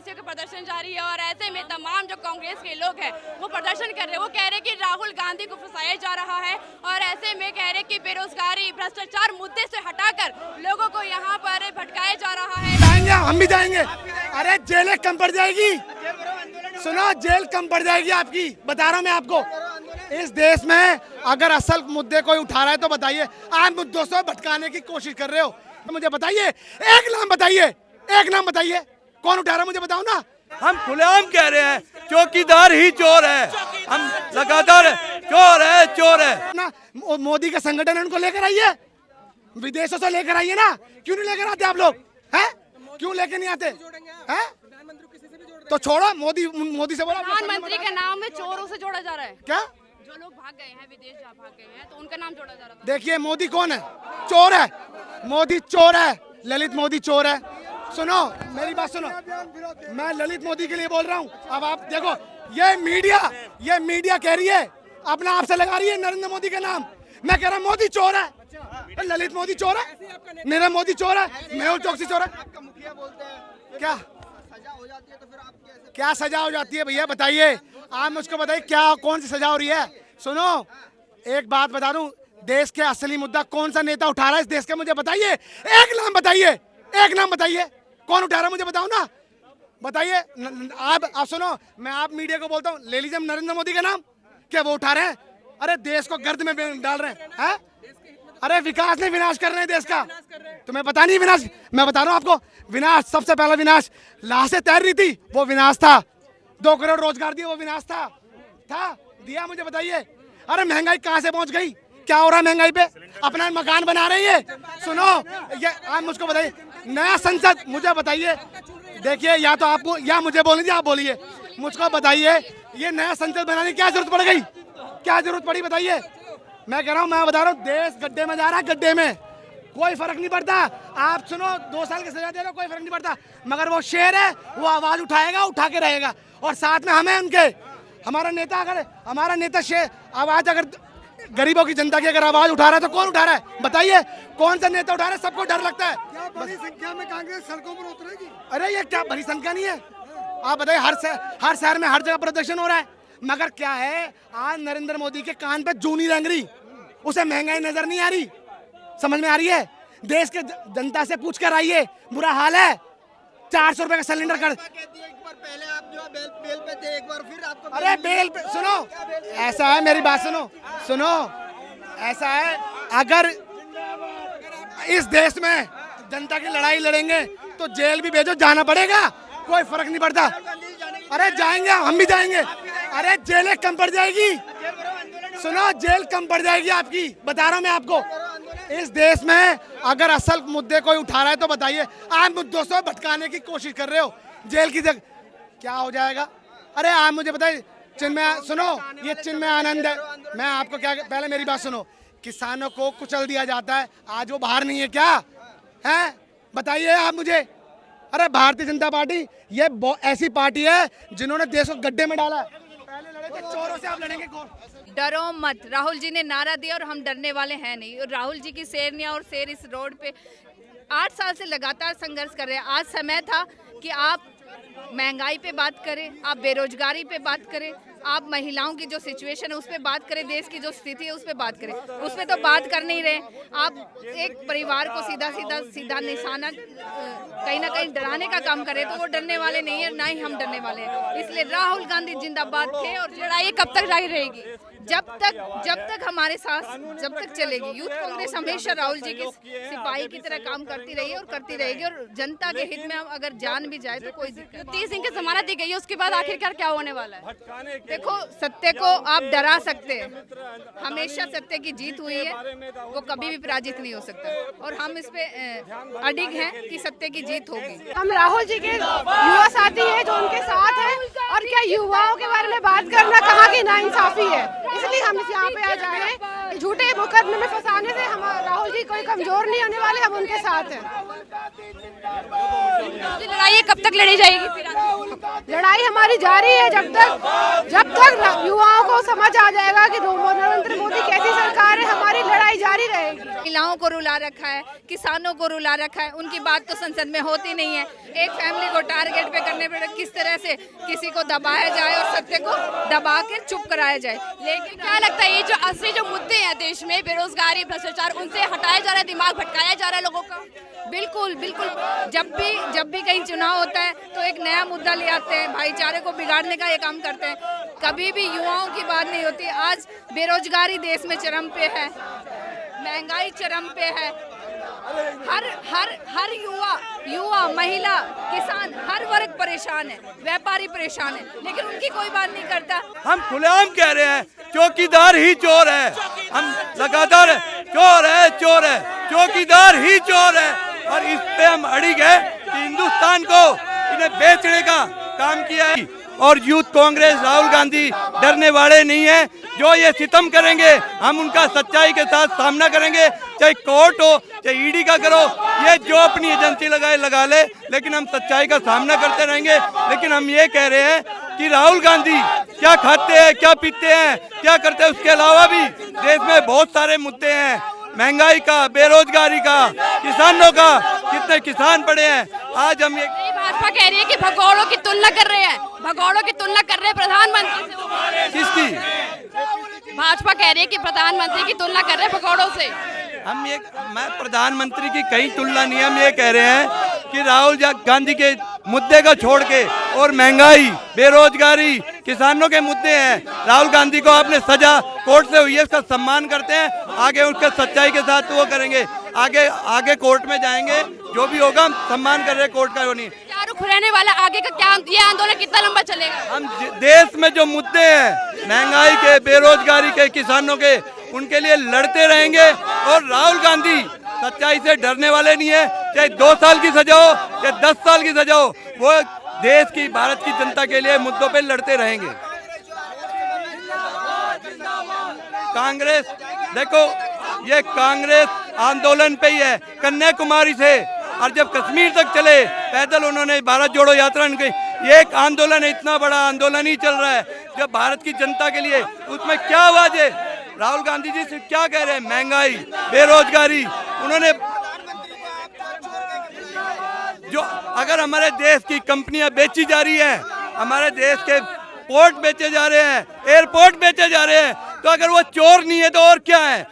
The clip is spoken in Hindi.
कांग्रेसियों का प्रदर्शन जारी है और ऐसे में तमाम जो कांग्रेस के लोग हैं वो प्रदर्शन कर रहे हैं। वो कह रहे हैं कि राहुल गांधी को फंसाया जा रहा है और ऐसे में कह रहे हैं कि बेरोजगारी भ्रष्टाचार मुद्दे से हटाकर लोगों को यहाँ पर भटकाया जा रहा है। जाएंगे, हम भी जाएंगे। अरे जेलें कम पड़ जाएगी, सुनो जेल कम पड़ जाएगी आपकी, बता रहा हूँ मैं आपको। इस देश में अगर असल मुद्दे कोई उठा रहा है तो बताइए, आप मुद्दों से भटकाने की कोशिश कर रहे हो। तो मुझे बताइए, एक नाम बताइए, एक नाम बताइए, कौन उठा रहा है मुझे बताओ ना। हम खुलेआम कह रहे हैं चौकीदार ही चोर है, हम लगातार चोर है चोर है ना। मोदी का संगठन है, उनको लेकर आइए, विदेशों से लेकर आइए ना। क्यों नहीं लेकर आते आप लोग, हैं? क्यों लेकर नहीं आते हैं? तो छोड़ो, मोदी से बोला प्रधानमंत्री का नाम है चोरों से जोड़ा जा रहा है। क्या? जो लोग भाग गए हैं, विदेश जा भाग गए हैं, तो उनका नाम जोड़ा जा रहा था। देखिए मोदी कौन है? चोर है, मोदी चोर है, ललित मोदी चोर है। सुनो मेरी बात सुनो, मैं ललित मोदी के लिए बोल रहा हूँ। अब आप देखो, ये मीडिया कह रही है, अपना आप से लगा रही है नरेंद्र मोदी का नाम। मैं कह रहा हूँ मोदी चोर है, ललित मोदी चोर है, मेरा मोदी चोर है, मेहुल चोकसी चोर है। क्या क्या सजा हो जाती है भैया बताइए, आप मुझको बताइए क्या कौन सी सजा हो रही है। सुनो एक बात बता दूं, देश के असली मुद्दा कौन सा नेता उठा रहा है इस देश का, मुझे बताइए, एक नाम बताइए, एक नाम बताइए, कौन उठा रहा है मुझे बताओ ना, बताइए। आप सुनो, मैं आप मीडिया को बोलता हूँ, ले लीजिए नरेंद्र मोदी का नाम, क्या वो उठा रहे हैं? अरे देश को गर्द में डाल रहे हैं। अरे विकास नहीं, विनाश कर रहे हैं देश का। तुम्हें पता नहीं विनाश, मैं बता रहा हूँ आपको, विनाश सबसे पहला विनाश लाशें तैर रही थी, वो विनाश था। 2 करोड़ रोजगार दिए, वो विनाश था दिया मुझे बताइए। अरे महंगाई कहाँ से पहुंच गई, क्या हो रहा है महंगाई पे? अपना मकान बना रही है। सुनो ये आप मुझको बताइए, नया संसद मुझे बताइए, देखिए या तो आपको या मुझे बोल दीजिए, आप बोलिए, मुझको बताइए ये नया संसद बनाने की क्या जरूरत पड़ गई, क्या जरूरत पड़ी बताइए। मैं कह रहा हूँ, मैं बता रहा हूँ, देश गड्ढे में जा रहा है, गड्ढे में, कोई फर्क नहीं पड़ता। आप सुनो 2 साल की सजा दे रहे, कोई फर्क नहीं पड़ता, मगर वो शेर है, वो आवाज उठाएगा, उठा के रहेगा। और साथ में हमें उनके, हमारा नेता, अगर हमारा नेता शेर आवाज, अगर गरीबों की जनता की अगर आवाज उठा रहा है तो कौन उठा रहा है बताइए, कौन सा नेता उठा रहा है? सबको डर लगता है। क्या बड़ी संख्या में कांग्रेस सड़कों पर उतरेगी? अरे ये क्या बड़ी संख्या नहीं है, आप बताइए, हर शहर में हर जगह प्रदर्शन हो रहा है, मगर क्या है, आज नरेंद्र मोदी के कान पे जूनी रेंग रही, उसे महंगाई नजर नहीं आ रही, समझ में आ रही है? देश के जनता से पूछ कर आइए, बुरा हाल है। 400 रुपए का सिलेंडर कर, एक बार पहले आप जो बेल पे थे, एक बार फिर आपको अरे बेल पे, सुनो ऐसा है, मेरी बात सुनो ऐसा है, अगर इस देश में जनता की लड़ाई लड़ेंगे तो जेल भी भेजो, जाना पड़ेगा, कोई फर्क नहीं पड़ता। अरे जाएंगे, हम भी जाएंगे। अरे जेलें कम पड़ जाएगी, सुनो जेल कम पड़ जाएगी आपकी, बता रहा हूँ मैं आपको। इस देश में अगर असल मुद्दे कोई उठा रहा है तो बताइए, आप मुद्दों से भटकाने की कोशिश कर रहे हो, जेल की जगह क्या हो जाएगा। अरे आप मुझे बताइए, चिन्मय सुनो, ये चिन्मय आनंद है, मैं आपको क्या, पहले मेरी बात सुनो, किसानों को कुचल दिया जाता है, आज वो बाहर नहीं है क्या है, बताइए आप मुझे। अरे भारतीय जनता पार्टी ये ऐसी पार्टी है जिन्होंने देश को गड्ढे में डाला, पहले लड़े थे चोरों से, आप लड़ेंगे कौन? डरो मत, राहुल जी ने नारा दिया और हम डरने वाले हैं नहीं। और राहुल जी की शेरनियां और शेर इस रोड पे 8 साल से लगातार संघर्ष कर रहे हैं। आज समय था कि आप महंगाई पे बात करें, आप बेरोजगारी पे बात करें, आप महिलाओं की जो सिचुएशन है उस पर बात करें, देश की जो स्थिति है उस पर बात करें। उस पर तो बात कर नहीं रहे। आप एक परिवार को सीधा निशाना कहीं ना कहीं डराने का काम करें, तो वो डरने वाले नहीं है, ना ही हम डरने वाले हैं। इसलिए राहुल गांधी जिंदाबाद थे। और लड़ाई कब तक जारी रहेगी? जब तक हमारे साथ जब तक चलेगी। यूथ कांग्रेस हमेशा राहुल जी की सिपाही की तरह काम करती रही है और करती रहेगी। और जनता के हित में हम अगर जान भी जाए तो कोई दिक्कत नहीं। 30 दिन की जमानत दी गई है, उसके बाद आखिरकार क्या होने वाला है? देखो, सत्य को आप डरा सकते हैं, हमेशा सत्य की जीत हुई है, वो कभी भी पराजित नहीं हो सकता। और हम इस पे अडिग हैं कि सत्य की जीत होगी। हम राहुल जी के युवा साथी हैं जो उनके साथ हैं, और क्या युवाओं के बारे में बात करना कहाँ की नाइंसाफी है, इसलिए हम यहाँ पे आ जाए। झूठे मुकदमे में फंसाने से हम राहुल जी कोई कमजोर नहीं होने वाले, हम उनके साथ हैं। लड़ाई कब तक लड़ी जाएगी फिर? लड़ाई हमारी जारी है जब तक युवाओं को समझ आ जाएगा कि नरेंद्र मोदी कैसी सरकार है, हमारी लड़ाई जारी रहेगी। महिलाओं को रुला रखा है, किसानों को रुला रखा है, उनकी बात तो संसद में होती नहीं है। एक फैमिली को टारगेट पे करने पर किस तरह से किसी को दबाया जाए और सत्य को दबा के चुप कराया जाए। लेकिन क्या लगता है ये जो असली जो मुद्दे हैं देश में, बेरोजगारी, भ्रष्टाचार, उनसे हटाया जा रहा है, दिमाग भटकाया जा रहा है लोगों का? बिल्कुल बिल्कुल, जब भी कहीं चुनाव होता है तो एक नया मुद्दा ले आते हैं, भाईचारे को बिगाड़ने का ये काम करते हैं। कभी भी युवाओं की बात नहीं होती। आज बेरोजगारी देश में चरम पे है, महंगाई चरम पे है, हर युवा महिला किसान हर वर्ग परेशान है, व्यापारी परेशान है, लेकिन उनकी कोई बात नहीं करता। हम खुलेआम कह रहे हैं चौकीदार ही चोर है। हम लगातार चोर है चौकीदार ही चोर है, और इस पे हम अड़िग है कि हिंदुस्तान को इन्हें बेचने का काम किया है। और यूथ कांग्रेस राहुल गांधी डरने वाले नहीं है। जो ये सितम करेंगे हम उनका सच्चाई के साथ सामना करेंगे, चाहे कोर्ट हो चाहे ईडी का करो, ये जो अपनी एजेंसी लगाए लगा ले, लेकिन हम सच्चाई का सामना करते रहेंगे। लेकिन हम ये कह रहे हैं कि राहुल गांधी क्या खाते हैं, क्या पीते हैं, क्या करते हैं, उसके अलावा भी देश में बहुत सारे मुद्दे हैं, महंगाई का, बेरोजगारी का, किसानों का, कितने किसान पड़े हैं। आज हम ये भाजपा कह रही है कि भगोड़ों की तुलना कर रहे हैं, प्रधानमंत्री से। किसकी? भाजपा कह रही है कि प्रधानमंत्री की तुलना कर रहे हैं भगोड़ों से। मैं प्रधानमंत्री की कहीं तुलना नहीं, हम ये कह रहे हैं कि राहुल गांधी के मुद्दे को छोड़ के और महंगाई, बेरोजगारी, किसानों के मुद्दे हैं। राहुल गांधी को आपने सजा कोर्ट से हुई है, उसका सम्मान करते हैं, आगे उसके सच्चाई के साथ वो करेंगे, आगे कोर्ट में जाएंगे, जो भी होगा हम सम्मान कर रहे हैं कोर्ट का। वो नहीं क्या रुख रहने वाला आगे का, क्या ये आंदोलन कितना लंबा चलेगा? हम देश में जो मुद्दे हैं महंगाई के, बेरोजगारी के, किसानों के, उनके लिए लड़ते रहेंगे। और राहुल गांधी सच्चाई से डरने वाले नहीं है, चाहे 2 साल की सजा हो चाहे 10 साल की सजा हो, वो देश की, भारत की जनता के लिए मुद्दों पे लड़ते रहेंगे। कांग्रेस देखो, ये कांग्रेस आंदोलन पे ही है, कन्याकुमारी से और जब कश्मीर तक चले पैदल, उन्होंने भारत जोड़ो यात्रा की। ये एक आंदोलन है, इतना बड़ा आंदोलन ही चल रहा है जो भारत की जनता के लिए। उसमें क्या आवाज है? राहुल गांधी जी सिर्फ क्या कह रहे हैं? महंगाई, बेरोजगारी। उन्होंने जो अगर हमारे देश की कंपनियां बेची जा रही है, हमारे देश के पोर्ट बेचे जा रहे हैं, एयरपोर्ट बेचे जा रहे हैं, तो अगर वो चोर नहीं है तो और क्या है?